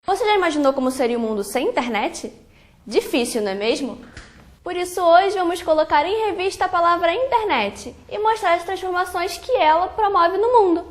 Você já imaginou como seria o mundo sem internet? Difícil, não é mesmo? Por isso hoje vamos colocar em revista a palavra internet e mostrar as transformações que ela promove no mundo.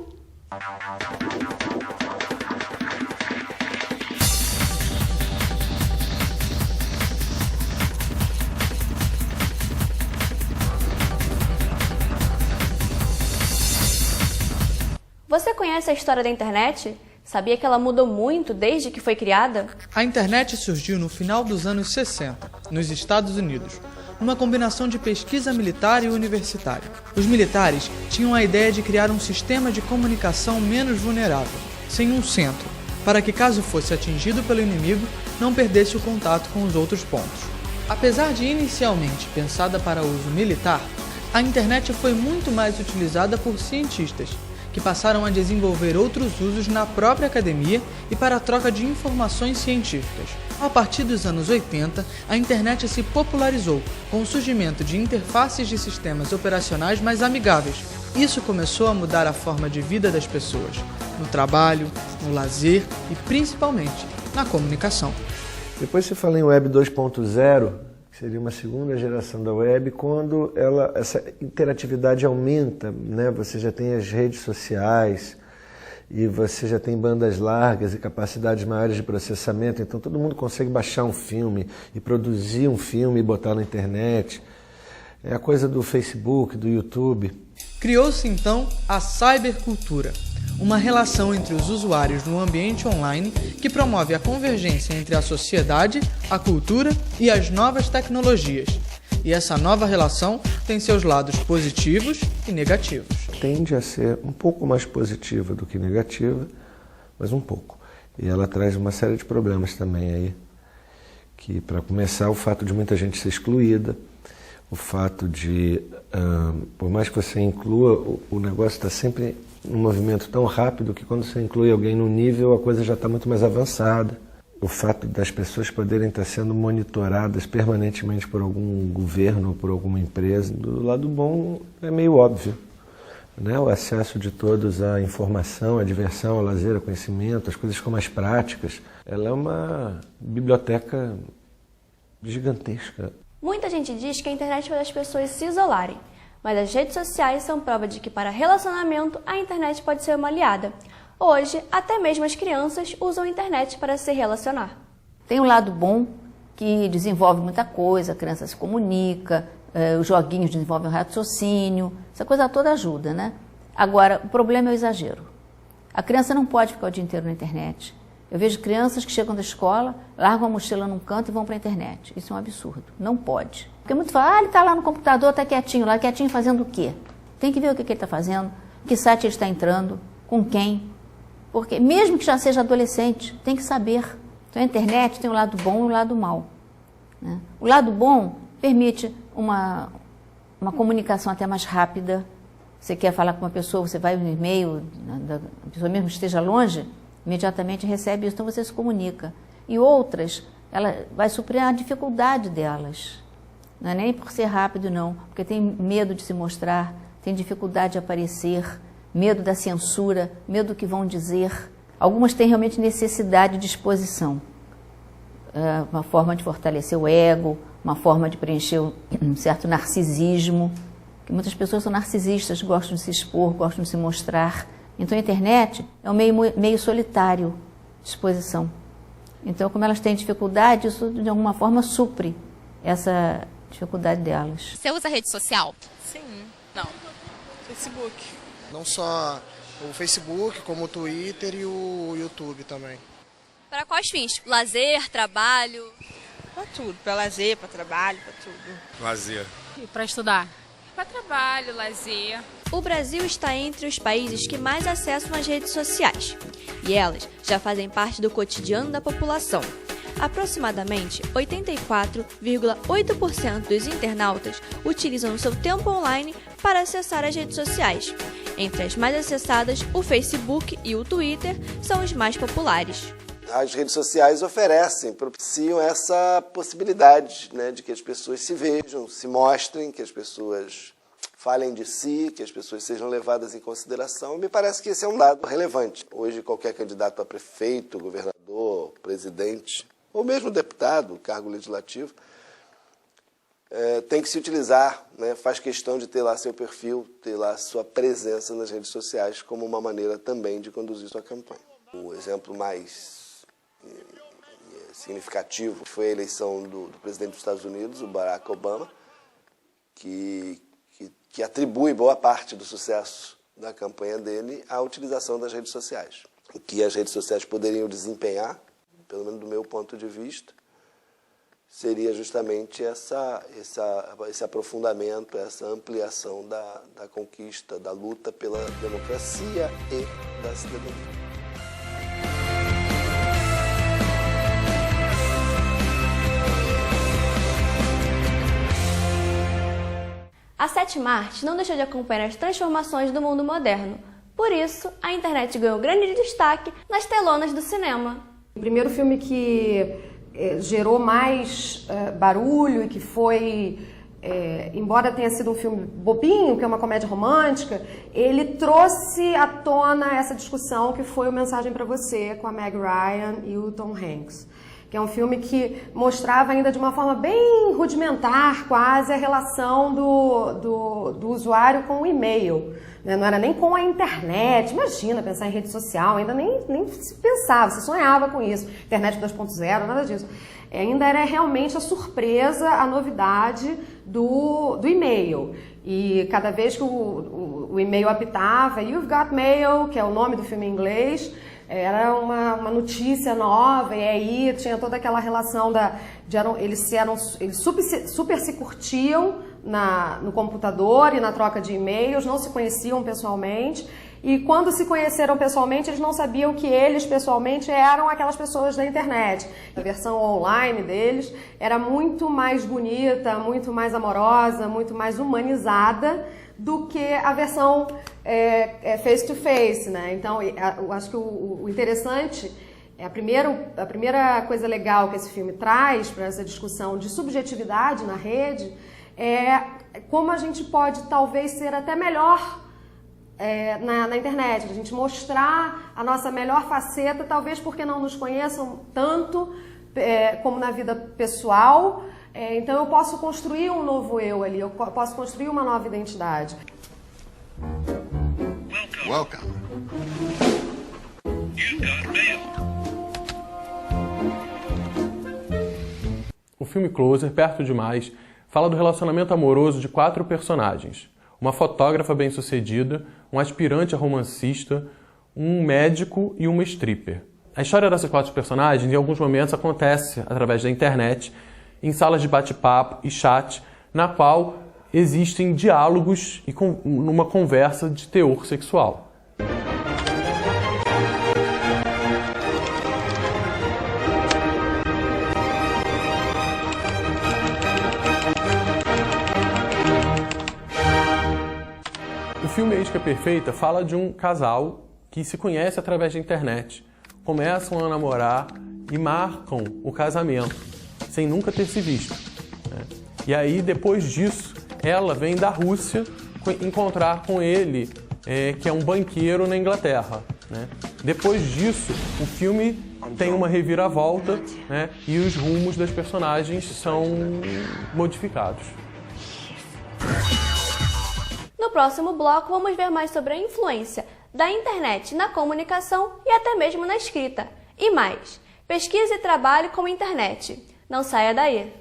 Você conhece a história da internet? Sabia que ela mudou muito desde que foi criada? A internet surgiu no final dos anos 60, nos Estados Unidos, numa combinação de pesquisa militar e universitária. Os militares tinham a ideia de criar um sistema de comunicação menos vulnerável, sem um centro, para que caso fosse atingido pelo inimigo, não perdesse o contato com os outros pontos. Apesar de inicialmente pensada para uso militar, a internet foi muito mais utilizada por cientistas, que passaram a desenvolver outros usos na própria academia e para a troca de informações científicas. A partir dos anos 80, a internet se popularizou com o surgimento de interfaces de sistemas operacionais mais amigáveis. Isso começou a mudar a forma de vida das pessoas, no trabalho, no lazer e principalmente na comunicação. Depois se fala em Web 2.0, que seria uma segunda geração da web, quando essa interatividade aumenta, né? Você já tem as redes sociais e você já tem bandas largas e capacidades maiores de processamento, então todo mundo consegue baixar um filme e produzir um filme e botar na internet. É a coisa do Facebook, do YouTube. Criou-se então a cybercultura, uma relação entre os usuários no ambiente online que promove a convergência entre a sociedade, a cultura e as novas tecnologias. E essa nova relação tem seus lados positivos e negativos. Tende a ser um pouco mais positiva do que negativa, mas um pouco. E ela traz uma série de problemas também aí, que para começar o fato de muita gente ser excluída, o fato de, por mais que você inclua, o negócio está sempre num movimento tão rápido que quando você inclui alguém no nível, a coisa já está muito mais avançada. O fato das pessoas poderem estar sendo monitoradas permanentemente por algum governo ou por alguma empresa, do lado bom é meio óbvio, né? O acesso de todos à informação, à diversão, ao lazer, ao conhecimento, as coisas ficam mais práticas. Ela é uma biblioteca gigantesca. Muita gente diz que a internet faz as pessoas se isolarem, mas as redes sociais são prova de que para relacionamento a internet pode ser uma aliada. Hoje, até mesmo as crianças usam a internet para se relacionar. Tem um lado bom que desenvolve muita coisa, a criança se comunica, os joguinhos desenvolvem o raciocínio, essa coisa toda ajuda, né? Agora, o problema é o exagero. A criança não pode ficar o dia inteiro na internet. Eu vejo crianças que chegam da escola, largam a mochila num canto e vão para a internet. Isso é um absurdo. Não pode. Porque muito fala, ele está lá no computador, está quietinho lá. Quietinho fazendo o quê? Tem que ver o que ele está fazendo, que site ele está entrando, com quem. Porque mesmo que já seja adolescente, tem que saber. Então a internet tem um lado bom e um lado mau, né? O lado bom permite uma comunicação até mais rápida. Você quer falar com uma pessoa, você vai no e-mail, a pessoa mesmo esteja longe, imediatamente recebe isso, então você se comunica. E outras, ela vai suprir a dificuldade delas. Não é nem por ser rápido, não, porque tem medo de se mostrar, tem dificuldade de aparecer, medo da censura, medo do que vão dizer. Algumas têm realmente necessidade de exposição. Uma forma de fortalecer o ego, uma forma de preencher um certo narcisismo. Que muitas pessoas são narcisistas, gostam de se expor, gostam de se mostrar. Então a internet é um meio solitário de exposição. Então, como elas têm dificuldade, isso de alguma forma supre essa dificuldade delas. Você usa rede social? Sim. Não. Facebook. Não só o Facebook, como o Twitter e o YouTube também. Para quais fins? Lazer, trabalho? Para tudo. Para lazer, para trabalho, para tudo. Lazer. E para estudar? Para trabalho, lazer. O Brasil está entre os países que mais acessam as redes sociais. E elas já fazem parte do cotidiano da população. Aproximadamente 84,8% dos internautas utilizam o seu tempo online para acessar as redes sociais. Entre as mais acessadas, o Facebook e o Twitter são os mais populares. As redes sociais propiciam essa possibilidade, né, de que as pessoas se vejam, se mostrem, que as pessoas falem de si, que as pessoas sejam levadas em consideração. Me parece que esse é um dado relevante. Hoje, qualquer candidato a prefeito, governador, presidente, presidente, ou mesmo deputado, cargo legislativo, tem que se utilizar, né, faz questão de ter lá seu perfil, ter lá sua presença nas redes sociais como uma maneira também de conduzir sua campanha. O exemplo mais significativo foi a eleição do presidente dos Estados Unidos, o Barack Obama, que atribui boa parte do sucesso da campanha dele à utilização das redes sociais. O que as redes sociais poderiam desempenhar, pelo menos do meu ponto de vista, seria justamente esse aprofundamento, essa ampliação da conquista, da luta pela democracia e da cidadania. A 7ª Arte não deixou de acompanhar as transformações do mundo moderno. Por isso, a internet ganhou grande destaque nas telonas do cinema. O primeiro filme que gerou mais barulho e que foi, embora tenha sido um filme bobinho, que é uma comédia romântica, ele trouxe à tona essa discussão que foi o Mensagem para Você, com a Meg Ryan e o Tom Hanks. Que é um filme que mostrava ainda de uma forma bem rudimentar, quase, a relação do usuário com o e-mail. Né? Não era nem com a internet, imagina pensar em rede social, ainda nem se pensava, se sonhava com isso. Internet 2.0, nada disso. Ainda era realmente a surpresa, a novidade do e-mail. E cada vez que o e-mail apitava, You've Got Mail, que é o nome do filme em inglês, era uma notícia nova, e aí tinha toda aquela relação eles super se curtiam no computador e na troca de e-mails, não se conheciam pessoalmente, e quando se conheceram pessoalmente, eles não sabiam que eles pessoalmente eram aquelas pessoas da internet. A versão online deles era muito mais bonita, muito mais amorosa, muito mais humanizada do que a versão face-to-face, né? Então, eu acho que o interessante, a primeira coisa legal que esse filme traz para essa discussão de subjetividade na rede é como a gente pode talvez ser até melhor na internet, a gente mostrar a nossa melhor faceta, talvez porque não nos conheçam tanto como na vida pessoal. Então eu posso construir um novo eu ali, eu posso construir uma nova identidade. Welcome. O filme Closer, Perto Demais, fala do relacionamento amoroso de 4 personagens. Uma fotógrafa bem-sucedida, um aspirante a romancista, um médico e uma stripper. A história dessas 4 personagens, em alguns momentos, acontece através da internet, em salas de bate-papo e chat, na qual existem diálogos e numa conversa de teor sexual. O filme A Isca Perfeita fala de um casal que se conhece através da internet, começam a namorar e marcam o casamento, sem nunca ter se visto. Né? E aí, depois disso, ela vem da Rússia encontrar com ele, que é um banqueiro na Inglaterra. Né? Depois disso, o filme tem uma reviravolta, né? E os rumos das personagens são modificados. No próximo bloco, vamos ver mais sobre a influência da internet na comunicação e até mesmo na escrita. E mais, pesquisa e trabalho com a internet. Não saia daí!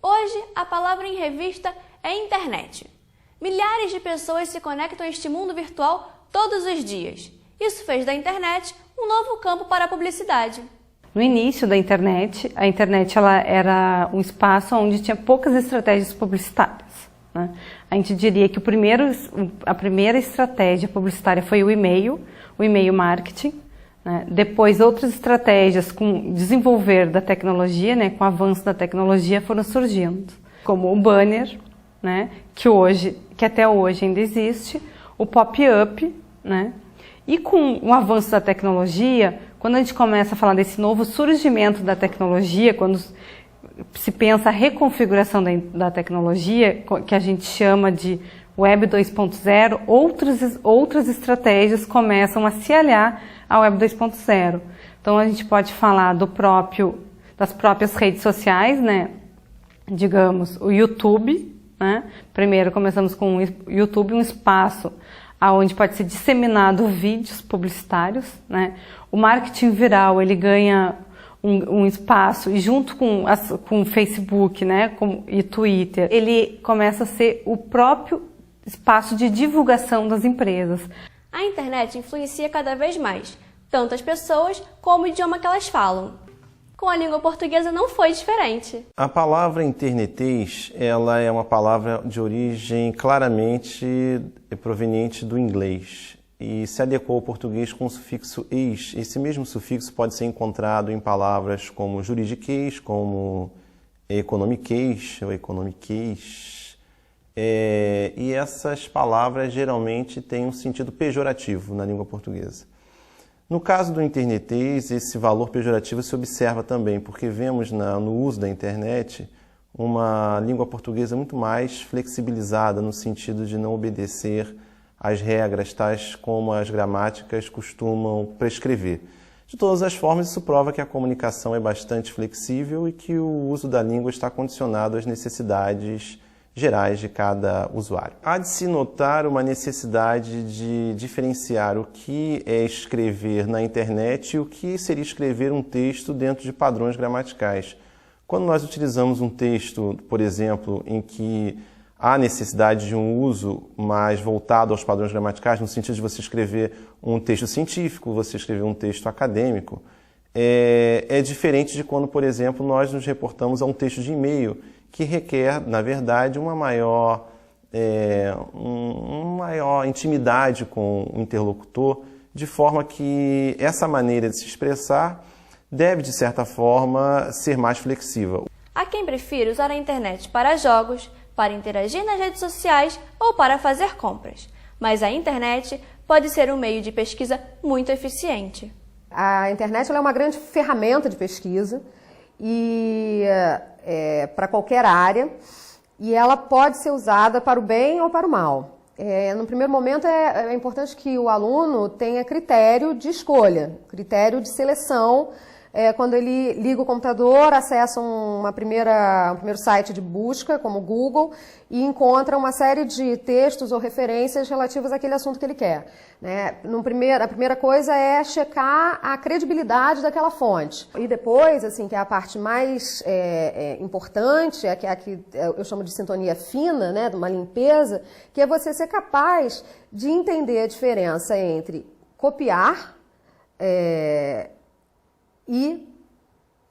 Hoje, a palavra em revista é internet. Milhares de pessoas se conectam a este mundo virtual todos os dias. Isso fez da internet um novo campo para a publicidade. No início da internet, a internet ela era um espaço onde tinha poucas estratégias publicitárias. Né? A gente diria que a primeira estratégia publicitária foi o e-mail, o e-mail marketing, né? Depois outras estratégias com desenvolver da tecnologia, né? Com o avanço da tecnologia foram surgindo, como o banner, né? que até hoje ainda existe, o pop-up, né? E com o avanço da tecnologia, quando a gente começa a falar desse novo surgimento da tecnologia, quando se pensa a reconfiguração da tecnologia, que a gente chama de Web 2.0, outras estratégias começam a se aliar à Web 2.0. Então a gente pode falar das próprias redes sociais, né? Digamos, o YouTube, né? Primeiro começamos com o YouTube, um espaço onde pode ser disseminado vídeos publicitários, né? O marketing viral, ele ganha um espaço, e junto com o Facebook, né, e Twitter, ele começa a ser o próprio espaço de divulgação das empresas. A internet influencia cada vez mais, tanto as pessoas como o idioma que elas falam. Com a língua portuguesa não foi diferente. A palavra internetês, ela é uma palavra de origem claramente proveniente do inglês e se adequou ao português com o sufixo "ês". Esse mesmo sufixo pode ser encontrado em palavras como juridiquês, como economiquês ou economiquês. E essas palavras geralmente têm um sentido pejorativo na língua portuguesa. No caso do internetês, esse valor pejorativo se observa também, porque vemos no uso da internet uma língua portuguesa muito mais flexibilizada no sentido de não obedecer às regras, tais como as gramáticas costumam prescrever. De todas as formas, isso prova que a comunicação é bastante flexível e que o uso da língua está condicionado às necessidades gerais de cada usuário. Há de se notar uma necessidade de diferenciar o que é escrever na internet e o que seria escrever um texto dentro de padrões gramaticais. Quando nós utilizamos um texto, por exemplo, em que há necessidade de um uso mais voltado aos padrões gramaticais, no sentido de você escrever um texto científico, você escrever um texto acadêmico, é diferente de quando, por exemplo, nós nos reportamos a um texto de e-mail, que requer, na verdade, uma maior intimidade com o interlocutor, de forma que essa maneira de se expressar deve, de certa forma, ser mais flexível. Há quem prefira usar a internet para jogos, para interagir nas redes sociais ou para fazer compras. Mas a internet pode ser um meio de pesquisa muito eficiente. A internet ela é uma grande ferramenta de pesquisa e para qualquer área, e ela pode ser usada para o bem ou para o mal. No primeiro momento é importante que o aluno tenha critério de escolha, critério de seleção. Quando ele liga o computador, acessa um primeiro site de busca, como o Google, e encontra uma série de textos ou referências relativos àquele assunto que ele quer. A primeira coisa é checar a credibilidade daquela fonte. E depois, assim, que é a parte mais importante, que é a que eu chamo de sintonia fina, né, de uma limpeza, que é você ser capaz de entender a diferença entre copiar e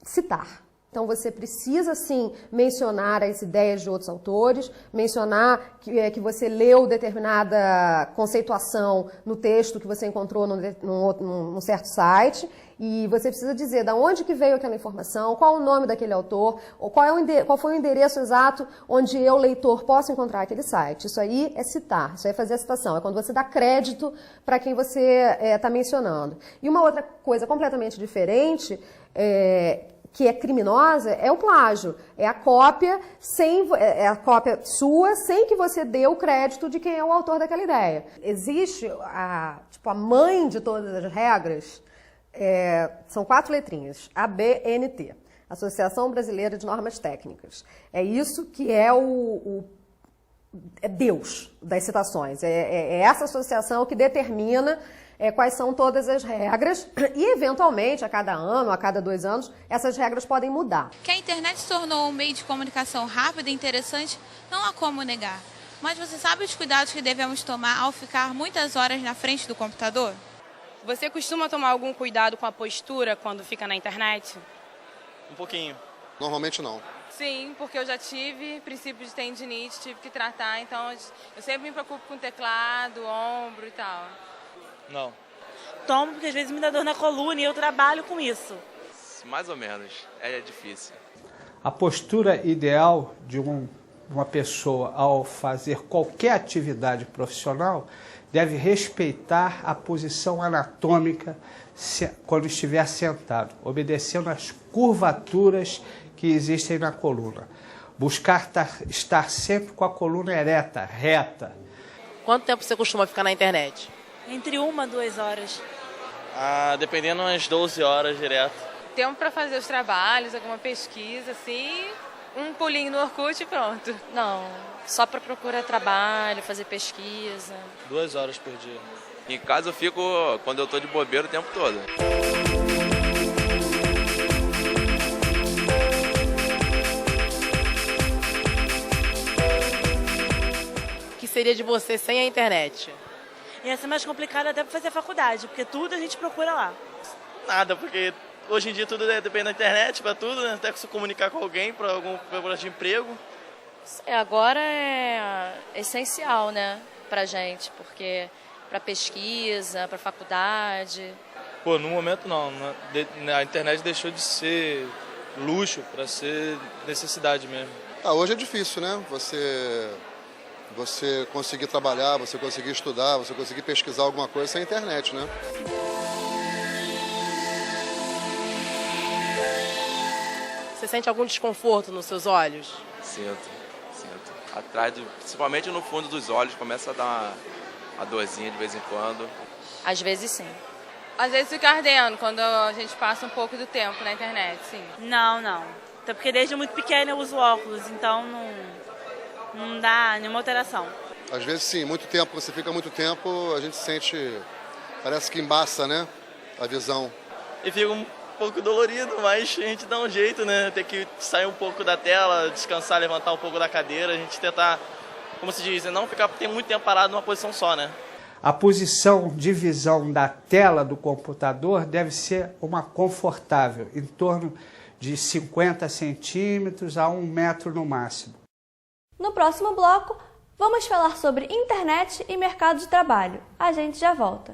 citar. Então você precisa, sim, mencionar as ideias de outros autores, mencionar que você leu determinada conceituação no texto que você encontrou num certo site, e você precisa dizer de onde que veio aquela informação, qual o nome daquele autor, ou qual foi o endereço exato onde eu, leitor, posso encontrar aquele site. Isso aí é citar, isso aí é fazer a citação, é quando você dá crédito para quem você está mencionando. E uma outra coisa completamente diferente que é criminosa, é o plágio. É a cópia sua, sem que você dê o crédito de quem é o autor daquela ideia. Existe a mãe de todas as regras, são 4 letrinhas, ABNT, Associação Brasileira de Normas Técnicas. É isso que é é Deus das citações. É essa associação que determina quais são todas as regras e, eventualmente, a cada ano, a cada 2 anos, essas regras podem mudar. Que a internet se tornou um meio de comunicação rápido e interessante, não há como negar. Mas você sabe os cuidados que devemos tomar ao ficar muitas horas na frente do computador? Você costuma tomar algum cuidado com a postura quando fica na internet? Um pouquinho. Normalmente não. Sim, porque eu já tive princípio de tendinite, tive que tratar, então eu sempre me preocupo com o teclado, ombro e tal. Não. tomo porque às vezes me dá dor na coluna e eu trabalho com isso. Mais ou menos, é difícil. A postura ideal de uma pessoa ao fazer qualquer atividade profissional deve respeitar a posição anatômica quando estiver sentado, obedecendo às curvaturas que existem na coluna. Buscar estar sempre com a coluna ereta, reta. Quanto tempo você costuma ficar na internet? Entre 1 a 2 horas. Dependendo, umas 12 horas direto. Tempo para fazer os trabalhos, alguma pesquisa, assim, um pulinho no Orkut e pronto. Não, só para procurar trabalho, fazer pesquisa. 2 horas por dia. Em casa eu fico, quando eu tô de bobeira, o tempo todo. O que seria de você sem a internet? Ia ser mais complicado até para fazer faculdade, porque tudo a gente procura lá. Nada, porque hoje em dia tudo depende da internet para tudo, né? Até se comunicar com alguém para algum processo de emprego. Agora é essencial, né, pra gente, porque para pesquisa, para faculdade. Pô, no momento não. A internet deixou de ser luxo para ser necessidade mesmo. Hoje é difícil, né? Você conseguir trabalhar, você conseguir estudar, você conseguir pesquisar alguma coisa sem internet, né? Você sente algum desconforto nos seus olhos? Sinto. Atrás, principalmente no fundo dos olhos, começa a dar uma dorzinha de vez em quando. Às vezes sim. Às vezes fica ardendo quando a gente passa um pouco do tempo na internet, sim. Não. Até porque desde muito pequena eu uso óculos, então não dá nenhuma alteração. Às vezes sim, muito tempo, você fica muito tempo, a gente sente, parece que embaça, né, a visão. E fica um pouco dolorido, mas a gente dá um jeito, né, ter que sair um pouco da tela, descansar, levantar um pouco da cadeira, a gente tentar, como se diz, não ficar ter muito tempo parado numa posição só, né. A posição de visão da tela do computador deve ser uma confortável, em torno de 50 centímetros a 1 metro no máximo. No próximo bloco, vamos falar sobre internet e mercado de trabalho. A gente já volta.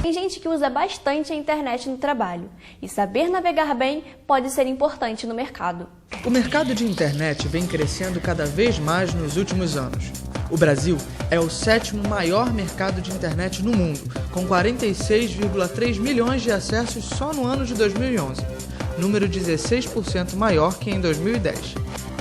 Tem gente que usa bastante a internet no trabalho, e saber navegar bem pode ser importante no mercado. O mercado de internet vem crescendo cada vez mais nos últimos anos. O Brasil é o 7º maior mercado de internet no mundo, com 46,3 milhões de acessos só no ano de 2011, número 16% maior que em 2010.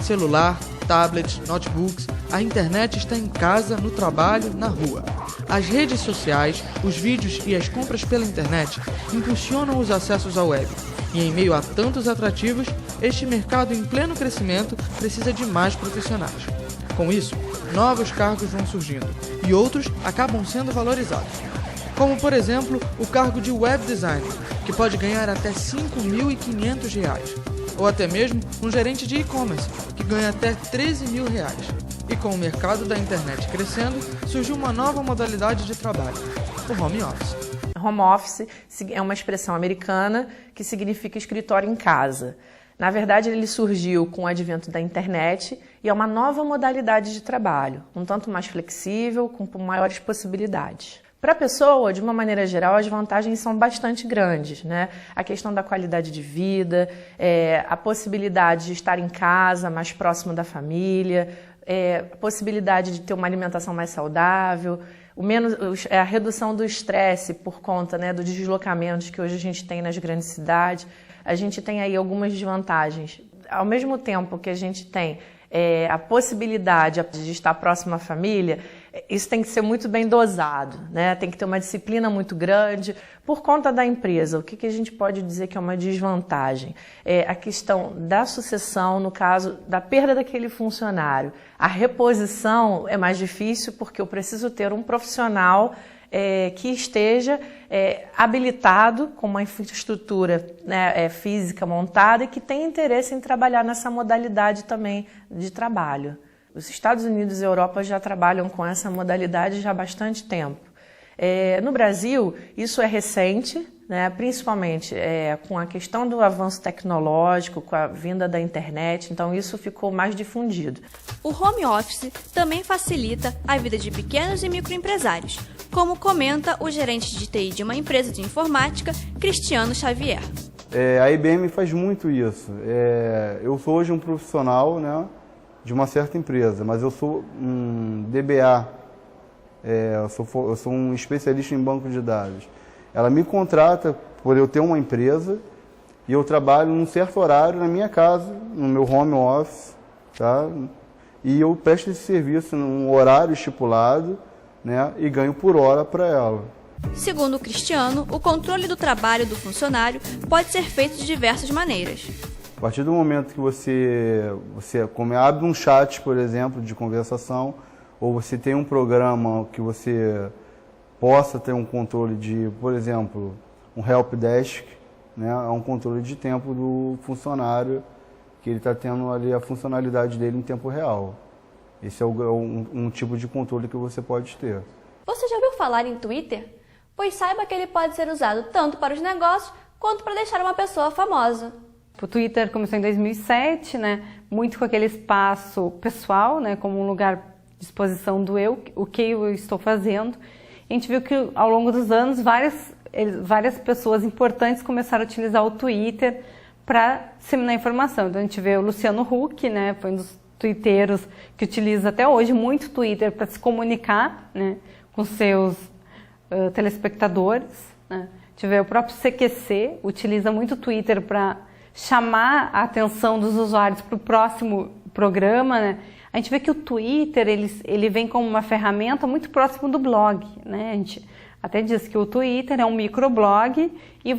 Celular, tablets, notebooks, a internet está em casa, no trabalho, na rua. As redes sociais, os vídeos e as compras pela internet impulsionam os acessos à web. E em meio a tantos atrativos, este mercado em pleno crescimento precisa de mais profissionais. Com isso, novos cargos vão surgindo e outros acabam sendo valorizados. Como, por exemplo, o cargo de web designer, que pode ganhar até R$ 5.500. Ou até mesmo um gerente de e-commerce, que ganha até R$ 13.000. E com o mercado da internet crescendo, surgiu uma nova modalidade de trabalho, o home office. Home office é uma expressão americana que significa escritório em casa. Na verdade, ele surgiu com o advento da internet e é uma nova modalidade de trabalho, um tanto mais flexível, com maiores possibilidades. Para a pessoa, de uma maneira geral, as vantagens são bastante grandes, né? A questão da qualidade de vida, a possibilidade de estar em casa, mais próximo da família, a possibilidade de ter uma alimentação mais saudável, a redução do estresse por conta, né, dos deslocamentos que hoje a gente tem nas grandes cidades. A gente tem aí algumas desvantagens. Ao mesmo tempo que a gente tem a possibilidade de estar próximo à família, isso tem que ser muito bem dosado, né? Tem que ter uma disciplina muito grande. Por conta da empresa, o que a gente pode dizer que é uma desvantagem? É a questão da sucessão, no caso da perda daquele funcionário. A reposição é mais difícil porque eu preciso ter um profissional que esteja habilitado, com uma infraestrutura, né, física montada e que tenha interesse em trabalhar nessa modalidade também de trabalho. Os Estados Unidos e a Europa já trabalham com essa modalidade já há bastante tempo. No Brasil, isso é recente, né, principalmente com a questão do avanço tecnológico, com a vinda da internet, então isso ficou mais difundido. O home office também facilita a vida de pequenos e microempresários, como comenta o gerente de TI de uma empresa de informática, Cristiano Xavier. A IBM faz muito isso. Eu sou hoje um profissional, né, de uma certa empresa, mas eu sou um DBA, eu sou um especialista em banco de dados. Ela me contrata por eu ter uma empresa e eu trabalho num certo horário na minha casa, no meu home office, tá? E eu presto esse serviço num horário estipulado, né, e ganho por hora para ela. Segundo o Cristiano, o controle do trabalho do funcionário pode ser feito de diversas maneiras. A partir do momento que você abre um chat, por exemplo, de conversação, ou você tem um programa que você possa ter um controle de, por exemplo, um help desk, né, é um controle de tempo do funcionário, que ele está tendo ali a funcionalidade dele em tempo real. Esse é um tipo de controle que você pode ter. Você já ouviu falar em Twitter? Pois saiba que ele pode ser usado tanto para os negócios quanto para deixar uma pessoa famosa. O Twitter começou em 2007, né, muito com aquele espaço pessoal, né, como um lugar de exposição do eu, o que eu estou fazendo. A gente viu que ao longo dos anos várias pessoas importantes começaram a utilizar o Twitter para disseminar informação. Então a gente vê o Luciano Huck, né, foi um dos twitteiros que utiliza até hoje muito Twitter para se comunicar, né, com seus telespectadores, né. A gente vê o próprio CQC, utiliza muito o Twitter para chamar a atenção dos usuários para o próximo programa, né. A gente vê que o Twitter ele vem como uma ferramenta muito próximo do blog, né. A gente até diz que o Twitter é um microblog e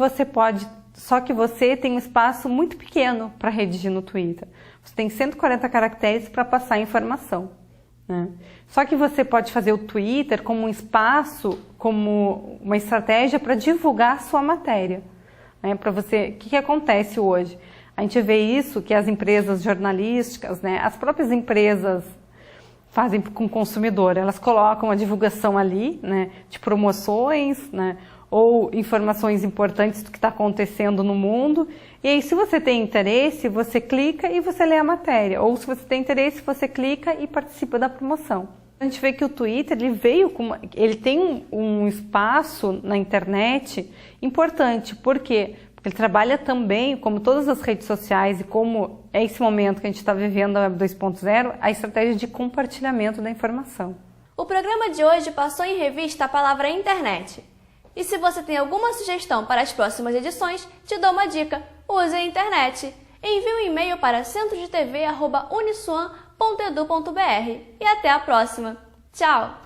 só que você tem um espaço muito pequeno para redigir no Twitter. Você tem 140 caracteres para passar informação, né? Só que você pode fazer o Twitter como um espaço, como uma estratégia para divulgar a sua matéria, né? Para você, o que acontece hoje? A gente vê isso que as empresas jornalísticas, né, as próprias empresas fazem com o consumidor, elas colocam a divulgação ali, né, de promoções, né, ou informações importantes do que está acontecendo no mundo. E aí, se você tem interesse, você clica e você lê a matéria. Ou se você tem interesse, você clica e participa da promoção. A gente vê que o Twitter ele tem um espaço na internet importante. Por quê? Porque ele trabalha também, como todas as redes sociais e como é esse momento que a gente está vivendo, a Web 2.0, a estratégia de compartilhamento da informação. O programa de hoje passou em revista a palavra internet. E se você tem alguma sugestão para as próximas edições, te dou uma dica: use a internet. Envie um e-mail para centrodetv@uniswan.edu.br e até a próxima. Tchau!